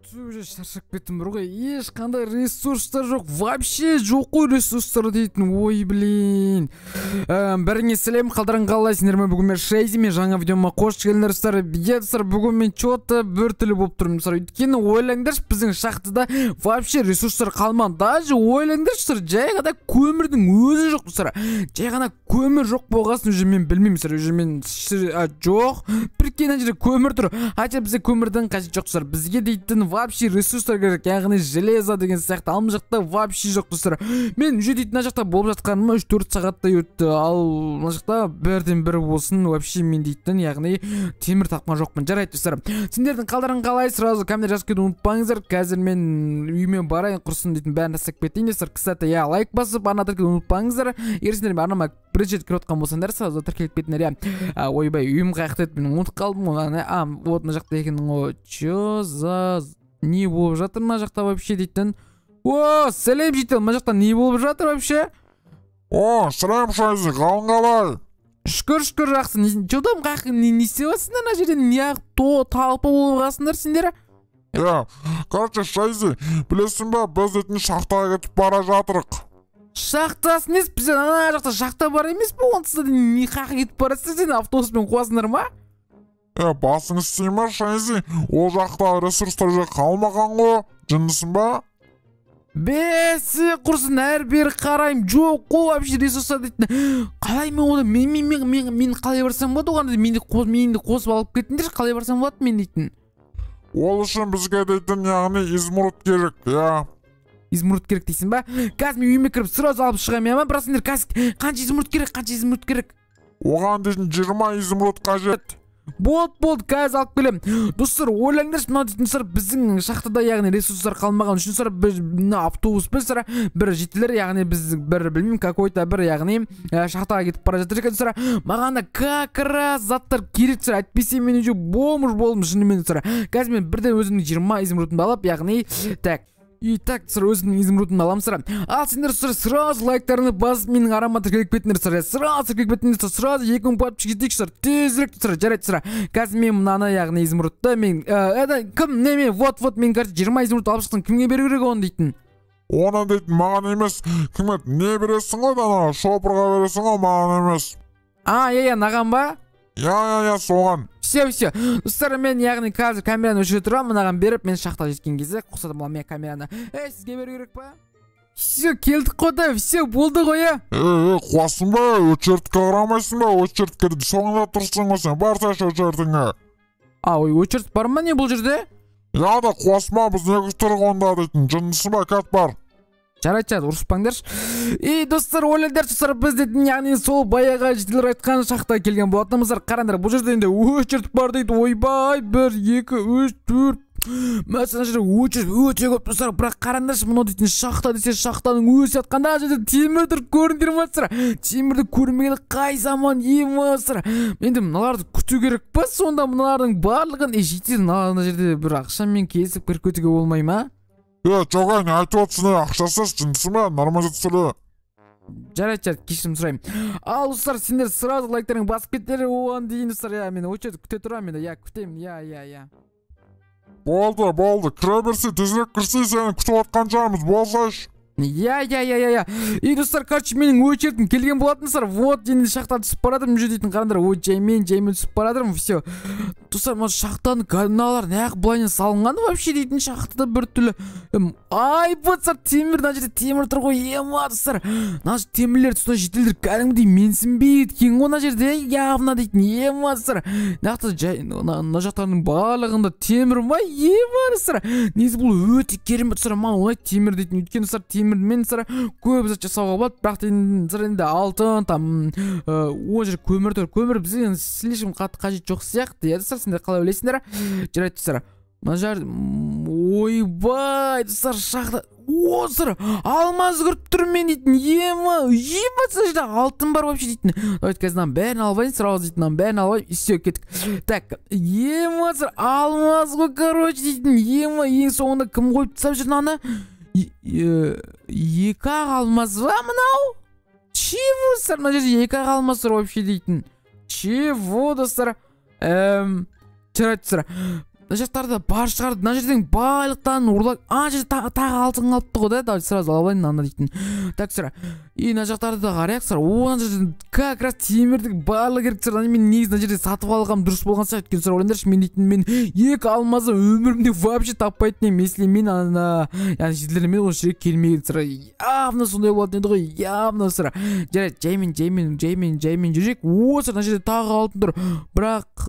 Уже шаршап кеттім бір ғой, ешқандай ресурстар жоқ, вообще жоқ қой ресурстар дейтін. Ой блин, бәріңе сәлем, қалдарың қалайсыңдар ма? Бүгін мен Шейзи, мен жаңа видеома қош келдіңдер достар. Бүгін мен чоты бір түрлі болып тұрмын достар. Өйткені ойлаңдаршы, біздің шахтада вообще ресурстар қалмады. Даже ойлаңдаршы, жай ғана көмірдің өзі жоқ достар. Жай ғана көмір жоқ болғасын уже мен білмеймін достар. Уже мен жоқ, прикинь, жерде көмір тұр. Хотя бізде көмірдің қажет жоқ достар. Бізге дейтін вообще ресурстар керек, яғни железо деген сияқты. Ал мына жақта вообще жоқ достар. Мен уже дейтін мына жақта болып жатқаныма 3-4 сағаттай өтті. Ал мына жақта бірден бір болсын вообще мен дейтін, яғни темір тапқан жоқпын. Жарайды достар. Сендердің қалдарың қалай? Сразу комментарий жазып кетуді ұмытпаңыздар. Қазір мен үйіме барайын, құрсын дейтін бәрін жасап кетейін достар. Кстати, лайк басып, ана тіркелуді ұмытпаңыздар. Егер сендер арнама бірінші рет кіріп отқан болсаңдар, сразу тіркеліп кетіңдер. Ойбай, үйім қаяқта еді, мен ұмытып қалдым. Вот мына жақта екенін ғой. Чё за не болып жатыр мына жақта вообще дейтін. О, сәлем жетел, мына жақта не болып жатыр вообще? О, сәлем Шайзи, қалың қалай? Шүкір жақсы. Жодан қақы не істеп жатсыңдар мына жерде? Неғып талпы болып қалсыңдар сендер? Короче, Шайзи, білесің ба, біз дейтін шахтаға кетіп бара жатырық. Шахтасы несі? Біз ана жақта шахта бар емес пе? Онсыз да не қақы кетіп барасыңдар, сен автобуспен қуасыңдар ма? Басың істей ма Шайзи? Ол жақта ресурстар же қалмаған ғой, жындысың ба? Бесі құрсын, әрбір қарайым, жоқ қой вообще ресурстар дейтін. Қалай мен одан, мен қалай барсам болады оған, менді қосып алып кеттіңдер, қалай барсам болады мен дейтін. Ол үшін бізге дейтін, яғни измұрт керек, Измұрт керек дейсің ба? Қазір мен үйіме кіріп сразу алып шығам, бірақ сендер қанша измұрт керек? Оған дейтін 20 измұрт қажет. Болды, қазір алып келем. Достар, ойлаңдаршы, мына дейтін сыр біздің шахтада, яғни ресурстар қалмаған үшін сыр біз автобус бір жетілер, яғни біз бір білмеймін какой-то бір, яғни шахтаға кетіп бара жатыр екен сыр. Маған да как раз заттар керек сыр, әйтпесе мен уже болдым шынымен сыр. Қазір мен бірден өзімнің 20 измұртымды алып, яғни так сыр өзімнің измұртымды алам сыр. Ал сендер сразу лайктарыңды басып менің арама тіркеліп кетіңдер сыр. Сразу тіркеліп кетіңдер, сразу 2000 подписчик жетейікші сыр. Тезірек сыр, жарайды сыр. Қазір мен мынаны, яғни измұртты мен кім неме, вот мен кажется 20 измұртты алып шықтым, кімге беру керек оны дейтін? Оны дейтін маған емес, кімет не бересің ғой, дана шопырға бересің ғой, маған емес. Наған ба? Соған. Все. Достар, мен яғни қазір камераны өшіре тұрам, мынаған беріп, мен шахтаға жеткен кезде қосадым ал мен камераны. Сізге беру керек па? Все, келдік қода, все, болды ғой, Қуасың ба, өчертке қарамайсың ба, өчертке соңында тұрсың ғой сен, барсайшы өчертіңе. Өчерт бар ма не бұл жерде? Да, қуасма, біз не күштірік онда дейтін, жындысың ба, кәт бар. Жарайды, ұрыспаңдаршы. Достар, ойлаңдаршы, достар, біз дейтін, яғни сол баяға жетілер айтқан шахтаға келген болатынымыздар. Қараңдар, бұл жерде енді өчерт бар дейді. Ойбай, 1, 2, 3, 4. Мәселен жерде өте көп достар, бірақ қараңдаршы, мұны дейтін шахта десе шахтаның өзі жатқанда жерде темірді көріңдер ма достар? Темірді көрмегені қай заман емастар. Енді мыналарды күту керек па? Сонда мыналардың барлығын жетеді, мына жерде бір ақшамен келісіп кіркетуге болмай ма? Жоға, не айтып отырсың, ақшасыз жындысың ба, нормально сөйле. Жарайды, кешірім сұрайым. Ал достар, сендер сразу лайктарың басып кетер, оған дейін достар, мен өте күте тұрам, күтемін, Болды, кіре берсе, тезірек кірсе, сені күтіп отқан жағымыз болсайшы. Достар, короче, менің өчертім келген болатынсыздар. Вот, енді шахтаға түсіп барадым, уже дейтін қарандар, жаймен түсіп барадым, все. Достар, мына шахтаның каналар неғып бұлайын салынған вообще дейтін шахтада бір түрлі. Бұтсар, темір, мына жерде темір тұр ғой, достар. Мына темірлер тұсына жетілдір кәдімгідей менсінбейді кен ғой мына жерде, явна дейтін, достар. Мына жақтарының барлығында темір ма, достар. Негізі бұл өте керемет достар, маған темір дейтін, өткен достар, темірмен көп зат жасауға болады, бірақ енді алтын, о жер көмір тұр. Көмір бізге слишком қатты қажет жоқ сияқты, достар, сендер қалай ойлайсыңдар? Жарайды достар. Мына жер, ойбай, достар, шахта. Достар, алмаз көріп тұр мен дейтін, жерде алтын бар вообще дейтін. Давайте қазір бәрін албайын, сразу дейтін, бәрін албайын, все, кеттік. Так, достар, алмаз ғой, короче дейтін, ең соңында кім қойып тасап жүр мынаны? Екі алмаз ба мынау? Чего достар, мына жерде екі алмаз бар вообще дейтін. Чего достар? Жарайды достар. мына жақтарда бар шығарды, мына жерден байлықтан ұрлап, ана жерде тағы алтын қалыпты ғой да, давайте сразу алайын анда дейтін. Так сыра, и мына жақтарды да қарайық сыра, ана жерден как раз темірдің барлығы керек сыра, мен негізі мына жерде сатып алғам дұрыс болған сияқты екен сыра, ойлаңдаршы, мен дейтін, мен екі алмазды өмірімде вообще таппайтын едім, если мен ана, яғни жерлермен осы жерге келмеген сыра, явно сондай болатын еді ғой, явно сыра. Жарайды, жаймен жүрек, осы мына жерде тағы алтын тұр, бірақ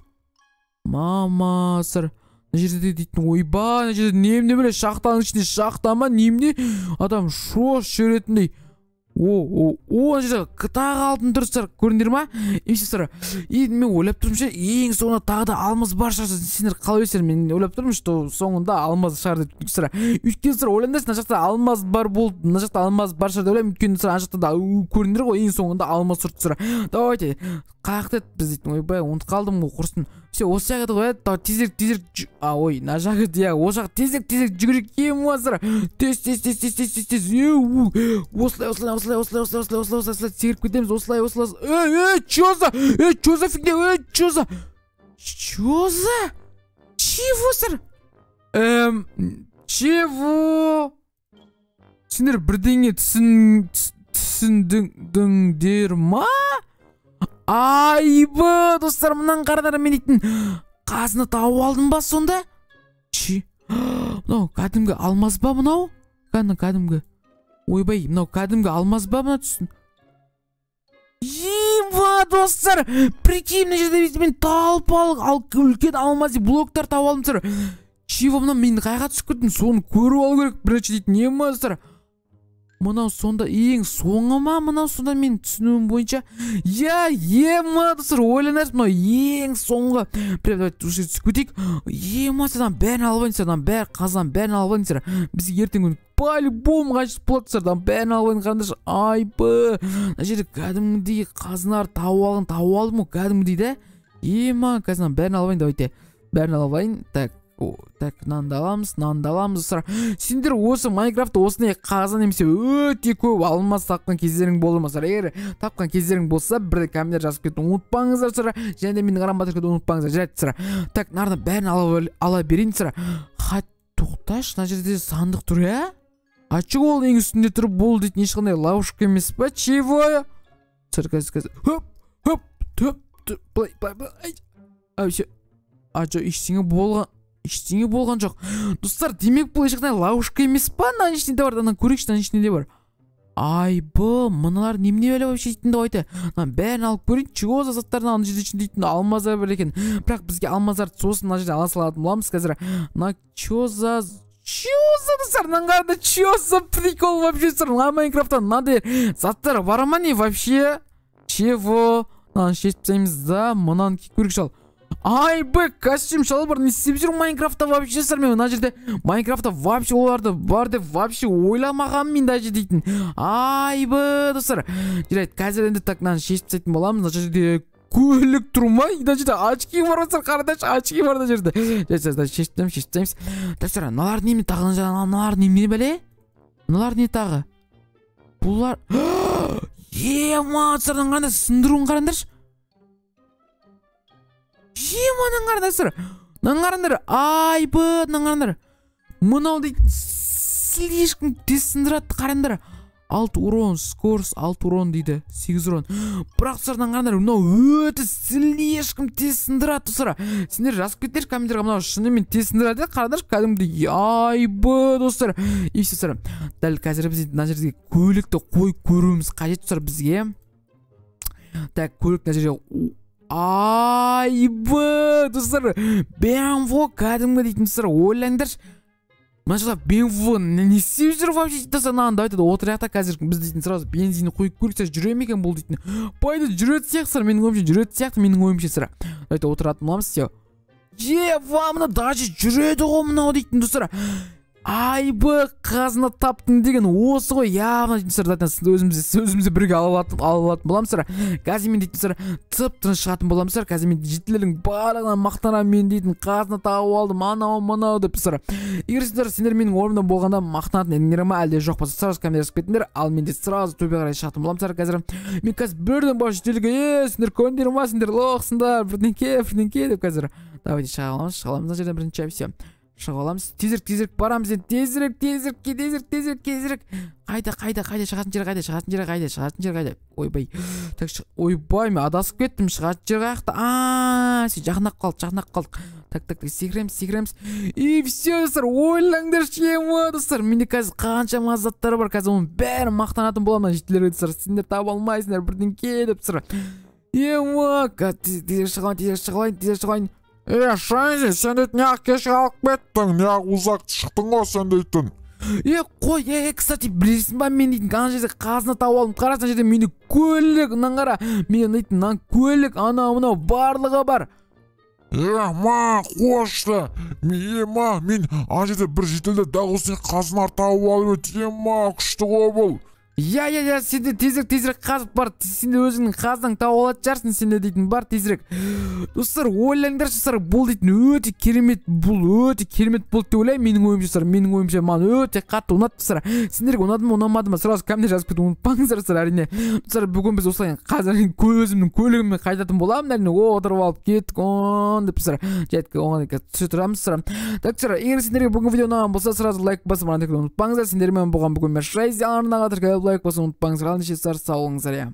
мама сыр, мына жерде дейтін, ойбай, мына жерде немне біле, шахтаның ішінде шахта ма, немне адам шош жүретіндей. Мына жерде тағы алтын тұр сыр, көріндер ма? Емсе сыр, мен ойлап тұрмын ше, ең соңында тағы да алмаз бар шығар, сендер қалай өсер, мен ойлап тұрмын, что соңында алмаз шығар деп сыр. Өйткені сыр, ойлаңдаршы, мына жақта алмаз бар болды, мына жақта алмаз бар шығар деп ойлаймын, өйткені сыр, ана жақта да көріндер ғой, ең соңында алмаз тұрды сыр. Давайте, қаяқты еді біз дейтін, ойбай, ұмытып қалдым ғой, құрсын. Все, осы жағы ғой, тезірек, ой, мына жағы де, осы жағы тезірек жүгірек ем сыр. Тез, осылай, секіріп кетеміз, осылай. Чё за фигня, чё за? Чего сыр? Чего? Сендер бірдеңе түсіндіңдер ма? Айбы, достар, мұнан қарадар, мен дейтін қазына тауып алдым ба сонда? Мынау кәдімгі алмаз ба мынау? Кәдімгі. Ойбай, мынау кәдімгі алмаз ба мына түсін? Еба, достар, прикинь, мына жерде мен тауып ал үлкен алмаз блоктар тауып алдым сыр. Чего, мынау мен қайға түсіп кеттім, соны көріп алу керек бірінші дейтін, не ма достар? Мынау сонда ең соңы ма, мынау сонда мен түсінуім бойынша? Ема, достар, ойланарсыз, мынау ең соңғы. Прям давайте түсіп кетейік. Ема, садан бәрін алып алайын, садан бәр қазан бәрін алып алайын сыр. Бізге ертең күн по-любому қажет болады сырдан бәрін алып алайын, қараңдаршы. Айбы, мына жерде кәдімгідей қазынар тауып алдым ғой, кәдімгідей да. Ема, қазан бәрін алып алайын, давайте. Бәрін алып алайын. Так, нанды аламыз сыра. Сендер осы Майнкрафтта осындай қазан немесе өте көп алмаз тапқан кездерің болды ма сыра? Егер тапқан кездерің болса, бірде комментарий жазып кетуді ұмытпаңыздар сыра. Және де менің арам батырды ұмытпаңыздар. Жарайды сыра. Так, нардан бәрін ала берейін сыра. Тоқташ, мына жерде сандық тұр, ә? Ачық ол ең үстінде тұрып бол дейтін ешқандай ловушка емес па? Чего? Сыра, қазір. Ештеңе болған жоқ. Достар, демек бұл ешқандай ловушка емес па? Мына ішінде бар, ана көрейікші, мына ішінде бар. Айбы, мыналар немене әлі вообще дейтін деп айты. Бәрін алып көрейін, чего за заттарын ана жерде ішінде дейтін алмаздар бар екен. Бірақ бізге алмаздарды сосын мына жерде ала салатын боламыз қазір. Мына чего за достар, мынаңғарда чего за прикол вообще сыр. Мына Майнкрафттан мынандай заттар бар ма не вообще? Чего? Мынаны шешіп тастаймыз да, мынаны көрейік шал. Айбы, костюм шалбар не істеп жүр Майнкрафтта вообще сыр. Мен мына жерде Майнкрафтта вообще оларды бар деп вообще ойламағам мен даже дейтін. Айбы, достар. Жарайды, қазір енді так мынаны шешіп тастайтын боламыз. Мына жерде көлік тұр ма? Мына жерде очки бар достар, қараңдаршы, очки бар мына жерде. Жарайды, шешіп тастаймыз. Достар, мыналар неме тағы, мыналар неме бәле? Мыналар не тағы? Бұлар ема, достардан қандай сындыруын қараңдаршы. Жеманың қараңдар, наңғарындар, айбы, наңғарындар. Мынау дейді, слишком тез сындырады, қараңдар. 6 урон, скорс 6 урон дейді, 8 урон. Бірақ сұрдан қараңдар, мынау өте слишком тез сындырады, сұра. Сендер жазып кеттерші комменттерға, мынау шынымен тез сындырады, қараңдар, кәдімді, айбы, достар. И все, сұра. Дәл қазір біз мына жерге көлікті қойып көруіміз қажет, сұра, бізге. Так, көлік мына жерге айбы, достар, BMW кәдімгі дейтін сыр, ойлаңдаршы. Мына жақта BMW не істеп жүр вообще, достар, мынаны айтады, отырақта қазір біз дейтін сразу бензинді қойып көрсек жүре ме екен бұл дейтін. Пайда жүреді сияқты сыр, менің ойымша жүреді сияқты, менің ойымша сыр. Давайте отыратын боламыз, все. Мына даже жүреді ғой мынау дейтін, достар. Айбы, қазына таптың деген осы ғой, явно дейтін сыр, өзімізді бірге алатын боламыз сыр. Қазір мен дейтін сыр, тып-тыныш шығатын боламыз сыр. Қазір мен жеттілердің барлығынан мақтанам, мен дейтін қазына тауып алдым, анау деп сыр. Егер сендер менің орнымда болғанда мақтанатын едіңдер ме, әлде жоқ па, сразу комментарий жазып кетіңдер. Ал мен де сразу төбе қарай шығатын боламын сыр. Қазір мен қазір бірден баш жеттілігі, сендер көндер ма, сендер лоқсыңдар, бірдеңке деп қазір. Давайте шыға аламыз мына жерден бірінші. Все, шыға аламыз. Тезірек барамыз енді. Тезірек. Қайда шығатын жер қайда? Ойбай. Так, ойбай, мен адасып кеттім. Шығатын жер қаяқта? Жақындап қалдық. Так, секіреміз. И все, достар, ойлаңдаршы, достар. Менде қазір қаншама заттар бар. Қазір оның бәрін мақтанатын боламын жителерге, достар. Сендер таба алмайсыңдар бірдеңке деп, достар. Тезірек шығайын. Шайзи, сен дейтін неғып кешке алып кеттің, неғып ұзақ шықтың ғой сен дейтін. Қой, кстати, білесің ба, мен дейтін ана жерде қазына тауып алдым. Қарасың жерде менде көлік, қара. Мен дейтін көлік, анау барлығы бар. Қошты. Мен ана жерде бір жетелде дәл осыны қазынар тауып алып еді. Күшті ғой бұл. Сенде тезірек қазып бар. Сенде өзіңнің қаздан тауып алатын жарсың, сенде дейтін бар тезірек. Достар, ойлаңдаршы, достар, бұл дейтін өте керемет болды деп ойлаймын. Менің ойымша, маған өте қатты ұнады, достар. Сендерге ұнады ма, ұнамады ма, сразу комментарий жазып кетуді ұмытпаңыздар, достар, әрине. Достар, бүгін біз осылай қазір өзімнің көлігіммен қайтатын боламын, әрине. Отырып алып кеттік, деп, достар. Жеткі, оған түсі тұрамыз, достар. Так, достар, егер сендерге бүгін видео ұнаған болса, сразу лайк басып ұмытпаңыздар. Сендермен болған бүгін мен Шайзи, арнаға лайк басып ұмытпаңыздар. Сау болыңыздар.